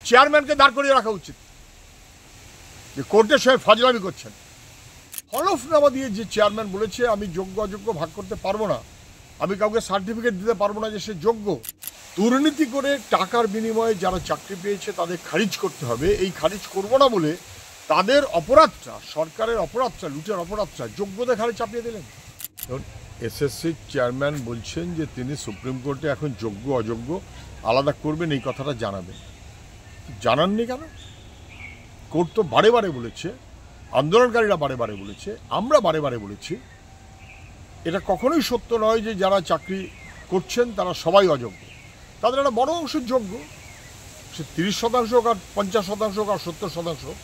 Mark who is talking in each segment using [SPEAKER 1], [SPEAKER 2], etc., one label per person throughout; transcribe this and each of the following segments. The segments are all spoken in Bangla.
[SPEAKER 1] চেয়ারম্যানকে দাঁড় করিয়ে রাখা উচিত যে কোর্টের সঙ্গে ফাজলামি করছেন। হলফনামা দিয়ে যে চেয়ারম্যান বলেছে আমি যোগ্য অযোগ্য ভাগ করতে পারবো না, আমি কাউকে সার্টিফিকেট দিতে পারবো না যে সে যোগ্য, দুর্নীতি করে টাকার বিনিময়ে যারা চাকরি পেয়েছে তাদের খারিজ করতে হবে, এই খারিজ করবো না বলে তাদের অপরাধটা, সরকারের অপরাধটা, লুটের অপরাধটা যোগ্যদের ঘাড়ে চাপিয়ে দিলেন। এসএসসির চেয়ারম্যান বলছেন যে তিনি সুপ্রিম কোর্টে এখন যোগ্য অযোগ্য আলাদা করবেন, এই কথাটা জানাবেন। জানাননি কেন? কোর্ট তো বারে বারে বলেছে, আন্দোলনকারীরা বারে বারে বলেছে, আমরা বারে বারে বলেছি, এটা কখনোই সত্য নয় যে যারা চাকরি করছেন তারা সবাই অযোগ্য। তাদের একটা বড় অংশ যোগ্য, সে 30% হোক আর 50% হোক আর 70%।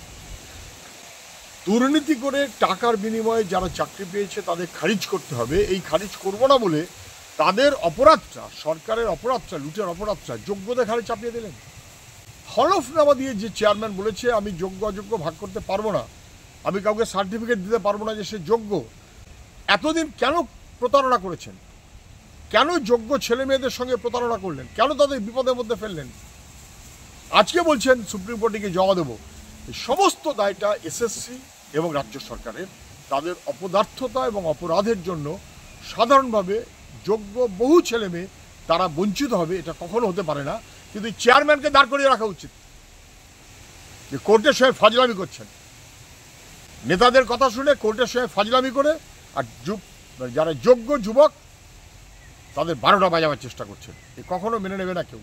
[SPEAKER 1] দুর্নীতি করে টাকার বিনিময়ে যারা চাকরি পেয়েছে তাদের খারিজ করতে হবে, এই খারিজ করবো না বলে তাদের অপরাধটা, সরকারের অপরাধটা, লুটের অপরাধটা যোগ্যদের ঘাড়ে চাপিয়ে দিলেন। হলফনামা দিয়ে যে চেয়ারম্যান বলেছে আমি যোগ্য অযোগ্য ভাগ করতে পারবো না, আমি কাউকে সার্টিফিকেট দিতে পারবো না যে সে যোগ্য, এতদিন কেন প্রতারণা করেছেন? কেন যোগ্য ছেলে মেয়েদের সঙ্গে প্রতারণা করলেন? কেন তাদের বিপদের মধ্যে ফেললেন? আজকে বলছেন সুপ্রিম কোর্টে গিয়ে জমা দেবো। এই সমস্ত দায়টা এসএসসি এবং রাজ্য সরকারের। তাদের অপদার্থতা এবং অপরাধের জন্য সাধারণভাবে যোগ্য বহু ছেলে মেয়ে তারা বঞ্চিত হবে, এটা কখনো হতে পারে না। কিন্তু চেয়ারম্যানকে দাঁড় করিয়ে রাখা উচিত যে কোর্টের সঙ্গে ফাজলামি করছেন, নেতাদের কথা শুনে কোর্টের সঙ্গে ফাজলামি করে, আর যারা যোগ্য যুবক তাদের 12টা বাজাবার চেষ্টা করছেন, এ কখনো মেনে নেবে না কেউ।